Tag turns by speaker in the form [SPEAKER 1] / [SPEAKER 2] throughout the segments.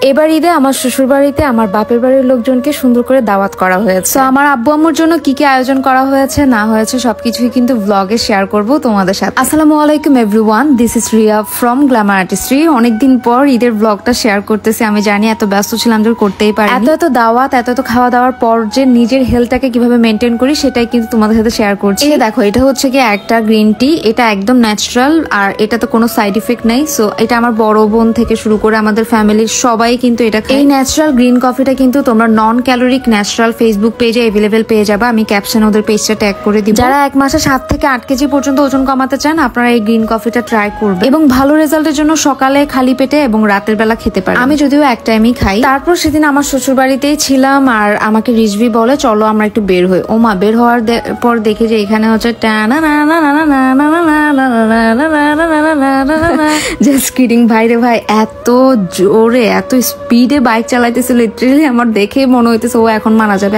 [SPEAKER 1] এবার ঈদে আমার শ্বশুর বাড়িতে আমার বাপের বাড়ির লোকজনকে সুন্দর করে দাওয়াত করা হয়েছে। তো আমার আব্বু আম্মুর জন্য কি কি আয়োজন করা হয়েছে না হয়েছে সবকিছুই কিন্তু ব্লগে শেয়ার করব তোমাদের সাথে। আসসালামু আলাইকুম everyone, this is Riya from Glamour artistry. অনেকদিন পর ঈদের ব্লগটা শেয়ার করতেছি। আমি জানি এত ব্যস্ত ছিলাম যে করতেই পারি, এত দাওয়াত এত খাওয়া দাওয়ার পর যে নিজের হেলথটাকে কিভাবে মেনটেন করি সেটাই কিন্তু তোমাদের সাথে শেয়ার করছি। দেখো, এটা হচ্ছে কি একটা গ্রিন টি, এটা একদম ন্যাচারাল আর এটা তো কোনো সাইড ইফেক্ট নাই। সো এটা আমার বড় বোন থেকে শুরু করে আমাদের ফ্যামিলির সবাই কিন্তু এটা খায়। এই ন্যাচারাল গ্রিন কফিটা কিন্তু তোমরা নন ক্যালোরিক ন্যাচারাল ফেসবুক পেজে অ্যাভেলেবেল পেয়ে যাবে। আমি ক্যাপশনে ওদের পেজটা ট্যাগ করে দিব। যারা এক মাসে 7 থেকে 8 কেজি পর্যন্ত ওজন কমাতে চান আপনারা এই গ্রিন কফিটা ট্রাই করবেন এবং ভালো রেজাল্টের জন্য সকালে খালি পেটে এবং রাতের বেলা খেতে পারেন। আমি যদিও এক টাইমই খাই। তারপর সেদিন আমার শ্বশুর বাড়িতেই ছিলাম আর আমাকে রিজভি বলে চলো আমরা একটু বের হই। ওমা, বের হওয়ার পর দেখি যে এখানে হচ্ছে জাস্ট কিডিং। ভাইরে ভাই, এত জোরে এত স্পিডে বাইক চালাইতেছে, লিটারালি আমার দেখে মনে হইতেছে ও এখন মারা যাবে,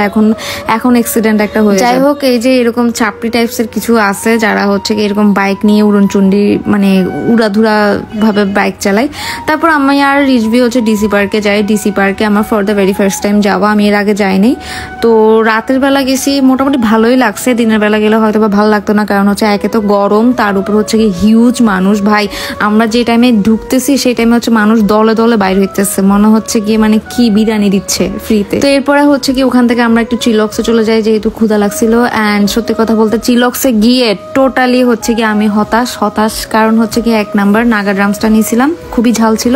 [SPEAKER 1] এখন অ্যাক্সিডেন্ট একটা হয়ে যাই হোক। এই যে এরকম চাপড়ি টাইপসের কিছু আছে যারা হচ্ছে কি এরকম বাইক নিয়ে উড়নচুন্ডি মানে উড়াধুরা ভাবে বাইক চালাই। তারপর আমি আর রিজভি হচ্ছে ডিসি পার্কে যাই। ডিসি পার্কে আমার for the very first time যাওয়া, আমি এর আগে যাইনি। তো রাতের বেলা গেছি, মোটামুটি ভালোই লাগছে। দিনের বেলা গেলে হয়তো বা ভালো লাগতো না, কারণ হচ্ছে একে তো গরম, তার উপর হচ্ছে কি হিউজ মানুষ। ভাই, আমরা যে টাইমে ঢুকতেছি সেই টাইমে হচ্ছে মানুষ দলে দলে বাইর হইতেছে, মনে হচ্ছে কি মানে কি বিরিয়ানি দিচ্ছে ফ্রিতে। তো এরপরে হচ্ছে কি ওখান থেকে আমরা একটু চিলক্সে চলে যাই যেহেতু ক্ষুধা লাগছিল। অ্যান্ড সত্যি কথা বলতে চিলক্সে গিয়ে টোটালি হচ্ছে কি আমি হতাশ। কারণ হচ্ছে কি 1 নাম্বার নাগা ড্রামসটা নিয়েছিলাম, খুবই ঝাল ছিল।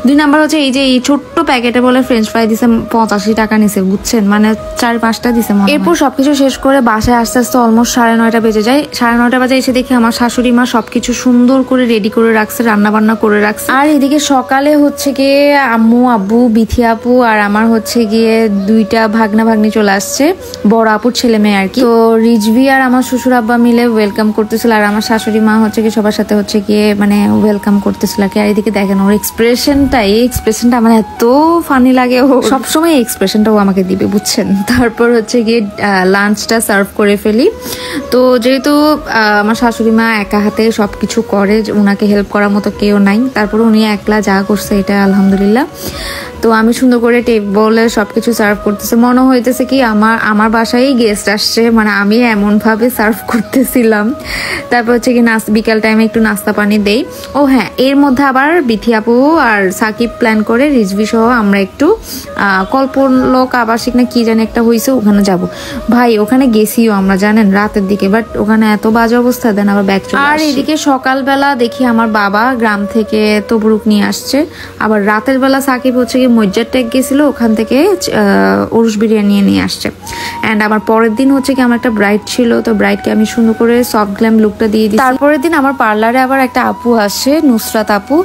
[SPEAKER 1] 2 নাম্বার হচ্ছে এই যে এই ছোট্ট প্যাকেটে বলে ফ্রেঞ্চ ফ্রাই দিছে 85 টাকা নিছে, বুঝছেন, মানে 4-5টা দিছে। এরপর সবকিছু শেষ করে বাসায় আস্তে আস্তে অলমোস্ট 9:30 বেজে যায়। 9:30 বাজে এসে দেখি আমার শাশুড়ি মা সবকিছু সুন্দর করে রেডি করে রাখছে, রান্না বান্না করে রাখছে। আর এদিকে সকালে হচ্ছে গিয়ে আম্মু আব্বু বিথি আপু আর আমার হচ্ছে গিয়ে 2টা ভাগনা ভাগ্নি চলে আসছে, বড় আপুর ছেলে মেয়ে আর কি। তো রিজভি আর আমার শ্বশুর আব্বা মিলে ওয়েলকাম করতেছিল আর আমার শাশুড়ি মা হচ্ছে কি সবার সাথে হচ্ছে গিয়ে মানে ওয়েলকাম করতেছিল আর কি। আর এদিকে দেখেন ওর এক্সপ্রেশনটা, এই এক্সপ্রেশনটা আমার এত ফানি লাগে। ও সবসময় এই এক্সপ্রেশনটা ও আমাকে দিবে, বুঝছেন। তারপর হচ্ছে গিয়ে লাঞ্চটা সার্ভ করে ফেলি। তো যেহেতু আমার শাশুড়ি মা একা হাতে সবকিছু করে, ওনাকে হেল্প করার মতো কেউ নাই, তারপর উনি একলা যা করছে এটা আলহামদুলিল্লাহ। তো আমি সুন্দর করে টেবলে সবকিছু সার্ভ করতেছে, মনে হইতেছে কি আমার বাসায় গেস্ট আসছে, মানে আমি এমন ভাবে সার্ভ করতেছিলাম। তারপর হচ্ছে কি বিকাল টাইমে একটু নাস্তা পানি দেই। ও হ্যাঁ, এর মধ্যে আবার বিথি আপু আর সাকিব প্ল্যান করে রিজভি সহ আমরা একটু কল্পলোক আবাসিক না কি জানি একটা হয়েছে, ওখানে যাব। ভাই ওখানে গেছিও আমরা, জানেন, রাতের দিকে, বাট ওখানে এত বাজে অবস্থা, দেন আবার ব্যাক চলে আসি। আর এদিকে সকালবেলা দেখি আমার বাবা গ্রাম থেকে তবরুক নিয়ে আসছে। আবার রাতের বেলা সাকিব হচ্ছে কি মজ্জার ট্যাগ গেছিল, ওখান থেকে ওরস বিরিয়ানি নিয়ে আসছে। অ্যান্ড আমার পরের দিন হচ্ছে কি আমার একটা ব্রাইড ছিল, তো ব্রাইডকে আমি সুন্দর করে সফট গ্ল্যাম লুকটা দিয়ে দিই। তারপরের দিন আমার পার্লারে আবার একটা আপু আসে, নুসরাত আপু।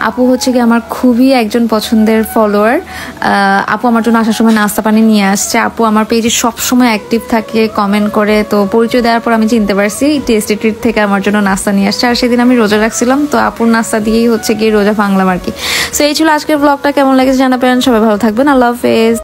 [SPEAKER 1] আপু হচ্ছে কি আমার খুবই একজন পছন্দের ফলোয়ার। আপু আমার জন্য আসার সময় নাস্তা পানি নিয়ে আসছে। আপু আমার পেজে সবসময় অ্যাক্টিভ থাকে, কমেন্ট করে। তো পরিচয় দেওয়ার পর আমি চিনতে পারছি টেস্টি ট্রিট থেকে আমার জন্য নাস্তা নিয়ে আসছে। আর সেদিন আমি রোজা রাখছিলাম, তো আপুর নাস্তা দিয়েই হচ্ছে গিয়ে রোজা ভাঙলাম আর কি। সো এই ছিল আজকের ব্লগটা। কেমন লেগেছে জানাবেন। সবাই ভালো থাকবেন। আল্লাহ হাফেজ।